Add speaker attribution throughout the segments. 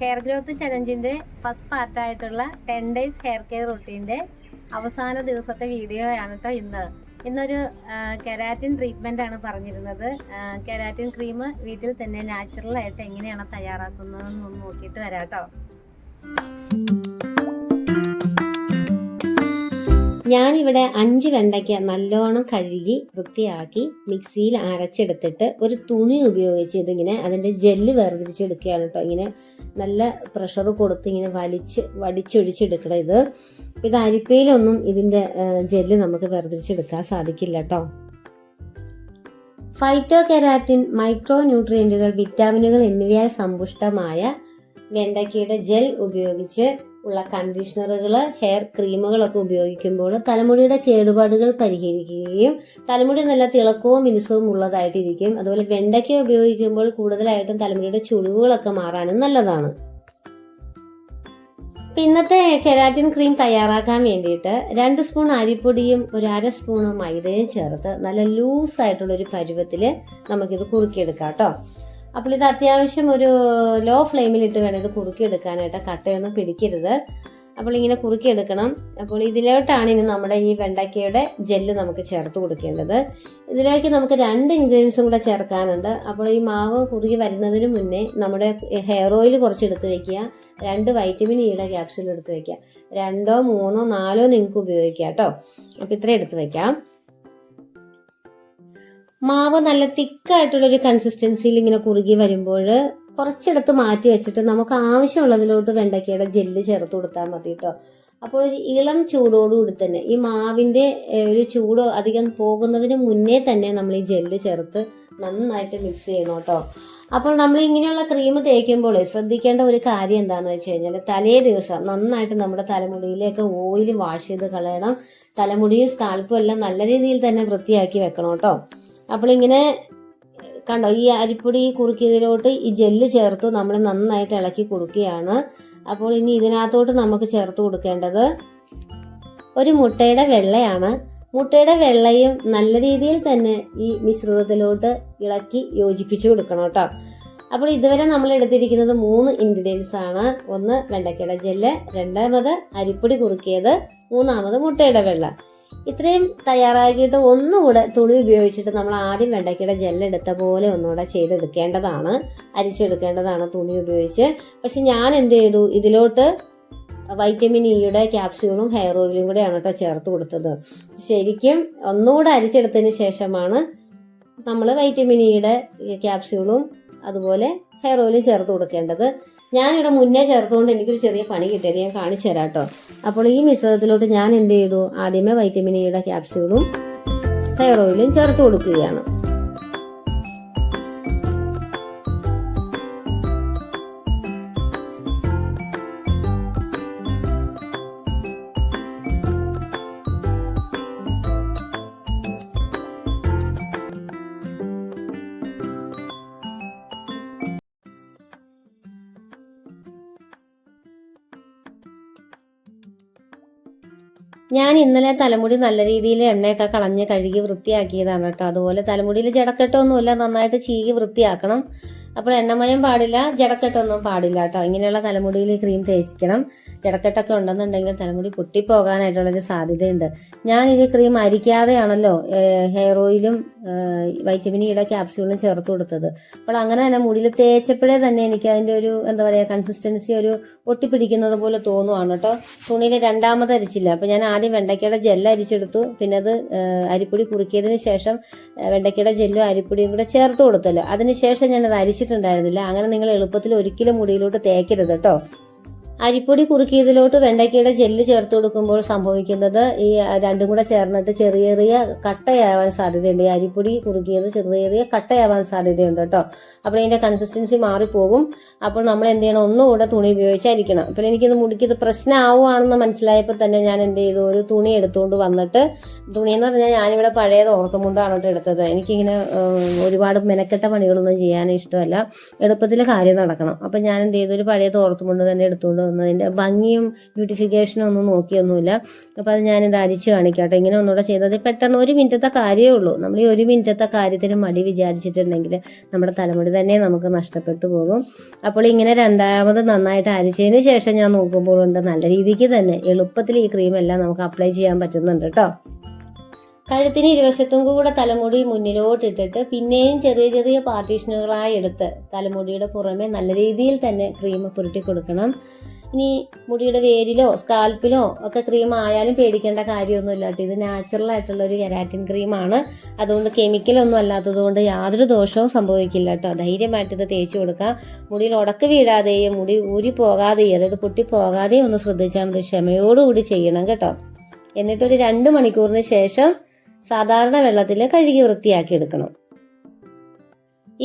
Speaker 1: Hair growth ചലഞ്ചിന്റെ first പാർട്ടായിട്ടുള്ള 10 days hair care റൊട്ടീൻ്റെ അവസാന ദിവസത്തെ വീഡിയോയാണ് കേട്ടോ ഇന്നൊരു കെരാറ്റിൻ ട്രീറ്റ്മെൻ്റ് ആണ് പറഞ്ഞിരുന്നത്. കെരാറ്റിൻ ക്രീം വീട്ടിൽ തന്നെ നാച്ചുറലായിട്ട് എങ്ങനെയാണ് തയ്യാറാക്കുന്നതെന്ന് നോക്കിയിട്ട് വരാം കേട്ടോ. ഞാനിവിടെ 5 വെണ്ടയ്ക്ക നല്ലോണം കഴുകി വൃത്തിയാക്കി മിക്സിയിൽ അരച്ചെടുത്തിട്ട് ഒരു തുണി ഉപയോഗിച്ച് ഇതിങ്ങനെ അതിൻ്റെ ജെല്ല് വേർതിരിച്ചെടുക്കുകയാണ് കേട്ടോ. ഇങ്ങനെ നല്ല പ്രഷർ കൊടുത്ത് ഇങ്ങനെ വടിച്ചൊഴിച്ചെടുക്കണം. ഇത് അരിപ്പയിലൊന്നും ഇതിൻ്റെ ജെല്ല് നമുക്ക് വേർതിരിച്ചെടുക്കാൻ സാധിക്കില്ല കേട്ടോ. ഫൈറ്റോ കെരാറ്റിൻ, മൈക്രോ ന്യൂട്രിയൻറ്റുകൾ, വിറ്റാമിനുകൾ എന്നിവയാൽ സമ്പുഷ്ടമായ വെണ്ടയ്ക്കയുടെ ജെൽ ഉപയോഗിച്ച് ഉള്ള കണ്ടീഷണറുകൾ, ഹെയർ ക്രീമുകളൊക്കെ ഉപയോഗിക്കുമ്പോൾ തലമുടിയുടെ കേടുപാടുകൾ പരിഹരിക്കുകയും തലമുടി നല്ല തിളക്കവും മിനുസവും ഉള്ളതായിട്ടിരിക്കും. അതുപോലെ വെണ്ടയ്ക്ക ഉപയോഗിക്കുമ്പോൾ കൂടുതലായിട്ടും തലമുടിയുടെ ചുളിവുകളൊക്കെ മാറാനും നല്ലതാണ്. ഇന്നത്തെ കെരാറ്റിൻ ക്രീം തയ്യാറാക്കാൻ വേണ്ടിയിട്ട് 2 സ്പൂൺ അരിപ്പൊടിയും ഒരു 1/2 സ്പൂൺ മൈദയും ചേർത്ത് നല്ല ലൂസായിട്ടുള്ളൊരു പരുവത്തിൽ നമുക്കിത് കുറുക്കിയെടുക്കാം കേട്ടോ. അപ്പോൾ ഇത് അത്യാവശ്യം ഒരു ലോ ഫ്ലെയിമിലിട്ട് വേണം ഇത് കുറുക്കിയെടുക്കാനായിട്ട്. കട്ടയൊന്നും പിടിക്കരുത്. അപ്പോൾ ഇങ്ങനെ കുറുക്കിയെടുക്കണം. അപ്പോൾ ഇതിലോട്ടാണ് ഇനി നമ്മുടെ ഈ വെണ്ടയ്ക്കയുടെ ജെല്ല് നമുക്ക് ചേർത്ത് കൊടുക്കേണ്ടത്. ഇതിലേക്ക് നമുക്ക് 2 ഇൻഗ്രീഡിയൻസും കൂടെ ചേർക്കാനുണ്ട്. അപ്പോൾ ഈ മാവ് കുറുകി വരുന്നതിന് മുന്നേ നമ്മുടെ ഹെയർ ഓയിൽ കുറച്ച് എടുത്ത് വെക്കുക, 2 വൈറ്റമിൻ ഇയുടെ ക്യാപ്സ്യൂൾ എടുത്ത് വെക്കുക, 2, 3, 4 നിങ്ങൾക്ക് ഉപയോഗിക്കാം കേട്ടോ. അപ്പോൾ ഇത്രയും എടുത്ത് വെക്കാം. മാവ് നല്ല തിക്കായിട്ടുള്ളൊരു കൺസിസ്റ്റൻസിയിൽ ഇങ്ങനെ കുറുകി വരുമ്പോൾ കുറച്ചെടുത്ത് മാറ്റി വെച്ചിട്ട് നമുക്ക് ആവശ്യമുള്ളതിലോട്ട് വെണ്ടയ്ക്കയുടെ ജെല്ല് ചേർത്ത് കൊടുത്താൽ മതി കേട്ടോ. അപ്പോൾ ഒരു ഇളം ചൂടോടുകൂടി തന്നെ ഈ മാവിൻ്റെ ഒരു ചൂട് അധികം പോകുന്നതിന് മുന്നേ തന്നെ നമ്മൾ ഈ ജെല്ല് ചേർത്ത് നന്നായിട്ട് മിക്സ് ചെയ്യണം കേട്ടോ. അപ്പോൾ നമ്മൾ ഇങ്ങനെയുള്ള ക്രീം തേക്കുമ്പോൾ ശ്രദ്ധിക്കേണ്ട ഒരു കാര്യം എന്താണെന്ന് വെച്ച് കഴിഞ്ഞാൽ തലേ ദിവസം നന്നായിട്ട് നമ്മുടെ തലമുടിയിലേക്ക് ഓയിൽ വാഷ് ചെയ്ത് കളയണം. തലമുടിയും സ്കാൽപ്പും എല്ലാം നല്ല രീതിയിൽ തന്നെ വൃത്തിയാക്കി വെക്കണം കേട്ടോ. അപ്പോൾ ഇങ്ങനെ കണ്ടോ, ഈ അരിപ്പൊടി കുറുക്കിയതിലോട്ട് ഈ ജെല്ല് ചേർത്ത് നമ്മൾ നന്നായിട്ട് ഇളക്കി കൊടുക്കുകയാണ്. അപ്പോൾ ഇനി ഇതിനകത്തോട്ട് നമുക്ക് ചേർത്ത് കൊടുക്കേണ്ടത് ഒരു മുട്ടയുടെ വെള്ളയാണ്. മുട്ടയുടെ വെള്ളയും നല്ല രീതിയിൽ തന്നെ ഈ മിശ്രിതത്തിലോട്ട് ഇളക്കി യോജിപ്പിച്ച് കൊടുക്കണം കേട്ടോ. അപ്പോൾ ഇതുവരെ നമ്മൾ എടുത്തിരിക്കുന്നത് 3 ഇൻഗ്രീഡിയൻസ് ആണ്. 1 വെണ്ടയ്ക്കയുടെ ജെല്ല്, 2 അരിപ്പൊടി കുറുക്കിയത്, 3 മുട്ടയുടെ വെള്ള. ഇത്രയും തയ്യാറാക്കിയിട്ട് ഒന്നുകൂടെ തുണി ഉപയോഗിച്ചിട്ട് നമ്മൾ ആദ്യം വെണ്ടയ്ക്കയുടെ ജെല്ലെടുത്ത പോലെ ഒന്നുകൂടെ ചെയ്തെടുക്കേണ്ടതാണ്, അരിച്ചെടുക്കേണ്ടതാണ് തുണി ഉപയോഗിച്ച്. പക്ഷെ ഞാൻ എന്ത് ചെയ്തു, ഇതിലോട്ട് വൈറ്റമിൻ ഇയുടെ ക്യാപ്സ്യൂളും ഹെയർ ഓയിലും കൂടെയാണ് കേട്ടോ ചേർത്ത് കൊടുത്തത്. ശരിക്കും ഒന്നുകൂടെ അരിച്ചെടുത്തതിന് ശേഷമാണ് നമ്മൾ വൈറ്റമിൻ ഇയുടെ ക്യാപ്സ്യൂളും അതുപോലെ ഹെയർ ഓയിലും ചേർത്ത് കൊടുക്കേണ്ടത്. ഞാനിവിടെ മുന്നേ ചേർത്തുകൊണ്ട് എനിക്കൊരു ചെറിയ പണി കിട്ടിയത് ഞാൻ കാണിച്ചു തരാം കേട്ടോ. അപ്പോൾ ഈ മിശ്രിതത്തിലോട്ട് ഞാൻ എന്ത് ചെയ്തു, ആദ്യമേ വൈറ്റമിൻ ഇയുടെ ക്യാപ്സ്യൂളും ഹെയർ ഓയിലും ചേർത്ത് കൊടുക്കുകയാണ്. ഞാൻ ഇന്നലെ തലമുടി നല്ല രീതിയിൽ എണ്ണയൊക്കെ കളഞ്ഞ് കഴുകി വൃത്തിയാക്കിയതാണ് കേട്ടോ. അതുപോലെ തലമുടിയിൽ ജടക്കെട്ടൊന്നുമില്ല, നന്നായിട്ട് ചീകി വൃത്തിയാക്കണം. അപ്പോൾ എണ്ണമയം പാടില്ല, ജടക്കെട്ടൊന്നും പാടില്ല കേട്ടോ. ഇങ്ങനെയുള്ള തലമുടിയിൽ ക്രീം തേച്ചിക്കണം. ജടക്കെട്ടൊക്കെ ഉണ്ടെന്നുണ്ടെങ്കിൽ തലമുടി പൊട്ടിപ്പോകാനായിട്ടുള്ളൊരു സാധ്യതയുണ്ട്. ഞാൻ ഈ ക്രീം അരിക്കാതെയാണല്ലോ ഹെയർ ഓയിലും വൈറ്റമിൻ ഇയുടെ ക്യാപ്സ്യൂളും ചേർത്ത് കൊടുത്തത്. അപ്പോൾ അങ്ങനെ തന്നെ മുടിയിൽ തേച്ചപ്പോഴേ തന്നെ എനിക്ക് അതിൻ്റെ ഒരു എന്താ പറയുക കൺസിസ്റ്റൻസി ഒരു ഒട്ടിപ്പിടിക്കുന്നത് പോലെ തോന്നുവാണ് കേട്ടോ. തുണിയിൽ 2 അരിച്ചില്ല. അപ്പോൾ ഞാൻ ആദ്യം വെണ്ടയ്ക്കയുടെ ജെല്ല് അരിച്ചെടുത്തു, പിന്നെ അത് അരിപ്പൊടി കുറുക്കിയതിന് ശേഷം വെണ്ടയ്ക്കയുടെ ജെല്ലും അരിപ്പൊടിയും കൂടെ ചേർത്ത് കൊടുത്തല്ലോ. അതിനുശേഷം ഞാനത് അരിച്ചിട്ടുണ്ടായിരുന്നില്ല. അങ്ങനെ നിങ്ങൾ എളുപ്പത്തിൽ ഒരിക്കലും മുടിയിലോട്ട് തേക്കരുത് കേട്ടോ. അരിപ്പൊടി കുറുക്കിയതിലോട്ട് വെണ്ടയ്ക്കയുടെ ജെല്ല് ചേർത്ത് കൊടുക്കുമ്പോൾ സംഭവിക്കുന്നത് ഈ 2 കൂടെ ചേർന്നിട്ട് ചെറിയ ചെറിയ കട്ടയാവാൻ സാധ്യതയുണ്ട്. ഈ അരിപ്പൊടി കുറുക്കിയത് ചെറിയ കട്ടയാവാൻ സാധ്യതയുണ്ട് കേട്ടോ. അപ്പോൾ ഇതിൻ്റെ കൺസിസ്റ്റൻസി മാറിപ്പോകും. അപ്പോൾ നമ്മൾ എന്ത് ചെയ്യണം, ഒന്നുകൂടെ തുണി ഉപയോഗിച്ച് അരിക്കണം. അപ്പോൾ എനിക്കിത് മുടിക്കത് പ്രശ്നമാവുകയാണെന്ന് മനസ്സിലായപ്പോൾ തന്നെ ഞാൻ എന്ത് ചെയ്തു, ഒരു തുണി എടുത്തുകൊണ്ട് വന്നിട്ട്, തുണിയെന്ന് പറഞ്ഞാൽ ഞാനിവിടെ പഴയ തോർത്തുമുണ്ടാണ് കേട്ടോ എടുത്തത്. എനിക്കിങ്ങനെ ഒരുപാട് മെനക്കെട്ട പണികളൊന്നും ചെയ്യാൻ ഇഷ്ടമല്ല, എളുപ്പത്തിൽ കാര്യം നടക്കണം. അപ്പം ഞാൻ എന്ത് ചെയ്തു, ഒരു പഴയ തോർത്തുമുണ്ട് തന്നെ എടുത്തുകൊണ്ട് തോന്നുന്നത്. അതിൻ്റെ ഭംഗിയും ബ്യൂട്ടിഫിക്കേഷനും ഒന്നും നോക്കിയൊന്നുമില്ല. അപ്പോൾ അത് ഞാനിത് അരിച്ച് കാണിക്കാട്ടോ. ഇങ്ങനെ ഒന്നുകൂടെ ചെയ്തത് പെട്ടെന്ന് 1 മിനിറ്റത്തെ കാര്യമേ ഉള്ളൂ. നമ്മൾ ഈ 1 മിനിറ്റത്തെ കാര്യത്തിന് മടി വിചാരിച്ചിട്ടുണ്ടെങ്കിൽ നമ്മുടെ തലമുടി തന്നെ നമുക്ക് നഷ്ടപ്പെട്ടു പോകും. അപ്പോൾ ഇങ്ങനെ രണ്ടാമത് നന്നായിട്ട് അരിച്ചതിന് ശേഷം ഞാൻ നോക്കുമ്പോഴുണ്ട് നല്ല രീതിക്ക് തന്നെ എളുപ്പത്തിൽ ഈ ക്രീമെല്ലാം നമുക്ക് അപ്ലൈ ചെയ്യാൻ പറ്റുന്നുണ്ട് കേട്ടോ. കഴുത്തിന് ഇരുവശത്തും കൂടെ തലമുടി മുന്നിലോട്ട് ഇട്ടിട്ട് പിന്നെയും ചെറിയ ചെറിയ പാർട്ടീഷനുകളായി എടുത്ത് തലമുടിയുടെ പുറമെ നല്ല രീതിയിൽ തന്നെ ക്രീം പുരട്ടി കൊടുക്കണം. ഇനി മുടിയുടെ വേരിലോ സ്കാൽപ്പിലോ ഒക്കെ ക്രീം ആയാലും പേടിക്കേണ്ട കാര്യമൊന്നുമില്ല കേട്ടോ. ഇത് നാച്ചുറൽ ആയിട്ടുള്ള ഒരു കെരാറ്റിൻ ക്രീമാണ്. അതുകൊണ്ട് കെമിക്കലൊന്നും അല്ലാത്തത് കൊണ്ട് യാതൊരു ദോഷവും സംഭവിക്കില്ല കേട്ടോ. ധൈര്യമായിട്ട് ഇത് തേച്ച് കൊടുക്കാം. മുടിയിൽ ഉടക്ക് വീഴാതെയും മുടി ഊരി പോകാതെയും അതായത് പൊട്ടി പോകാതെയും ഒന്ന് ശ്രദ്ധിച്ചാൽ മതി. ക്ഷമയോടുകൂടി ചെയ്യണം കേട്ടോ. എന്നിട്ടൊരു 2 മണിക്കൂറിന് ശേഷം സാധാരണ വെള്ളത്തിൽ കഴുകി വൃത്തിയാക്കി എടുക്കണം.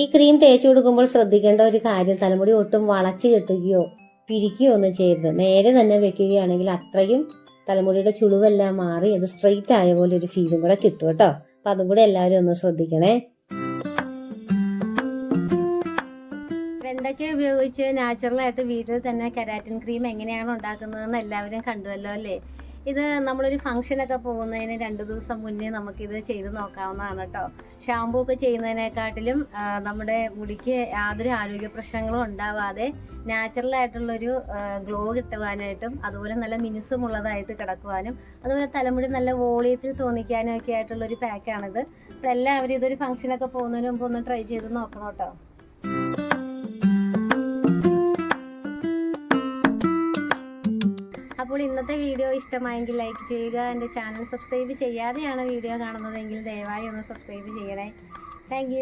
Speaker 1: ഈ ക്രീം തേച്ച് കൊടുക്കുമ്പോൾ ശ്രദ്ധിക്കേണ്ട ഒരു കാര്യം, തലമുടി ഒട്ടും വളച്ച് കെട്ടുകയോ പിരിക്കുകയോ ഒന്നും ചെയ്യരുത്. നേരെ തന്നെ വെക്കുകയാണെങ്കിൽ അത്രയും തലമുടിയുടെ ചുളിവെല്ലാം മാറി അത് സ്ട്രെയിറ്റ് ആയ പോലെ ഒരു ഫീലും കൂടെ കിട്ടും കേട്ടോ. അപ്പം അതും കൂടെ എല്ലാവരും ഒന്ന് ശ്രദ്ധിക്കണേ. വെണ്ടയ്ക്ക ഉപയോഗിച്ച് നാച്ചുറലായിട്ട് വീട്ടിൽ തന്നെ കെരാറ്റിൻ ക്രീം എങ്ങനെയാണ് ഉണ്ടാക്കുന്നതെന്ന് എല്ലാവരും കണ്ടുവല്ലോ അല്ലേ. ഇത് നമ്മളൊരു ഫംഗ്ഷനൊക്കെ പോകുന്നതിന് 2 ദിവസം മുന്നേ നമുക്കിത് ചെയ്ത് നോക്കാവുന്നതാണ് കേട്ടോ. ഷാമ്പൂ ഒക്കെ ചെയ്യുന്നതിനെക്കാട്ടിലും നമ്മുടെ മുടിക്ക് യാതൊരു ആരോഗ്യ പ്രശ്നങ്ങളും ഉണ്ടാവാതെ നാച്ചുറലായിട്ടുള്ളൊരു ഗ്ലോ കിട്ടുവാനായിട്ടും അതുപോലെ നല്ല മിനുസമുള്ളതായിട്ട് കിടക്കുവാനും അതുപോലെ തലമുടി നല്ല വോളിയത്തിൽ തോന്നിക്കാനും ഒക്കെ ആയിട്ടുള്ളൊരു പാക്കാണിത്. അപ്പോൾ എല്ലാവരും ഇതൊരു ഫംഗ്ഷനൊക്കെ പോകുന്നതിന് മുമ്പ് ഒന്ന് ട്രൈ ചെയ്ത് നോക്കണം കേട്ടോ. അപ്പോൾ ഇന്നത്തെ വീഡിയോ ഇഷ്ടമായെങ്കിൽ ലൈക്ക് ചെയ്യുക. എൻ്റെ ചാനൽ സബ്സ്ക്രൈബ് ചെയ്യാതെയാണ് വീഡിയോ കാണുന്നതെങ്കിൽ ദയവായി ഒന്ന് സബ്സ്ക്രൈബ് ചെയ്യണേ. താങ്ക്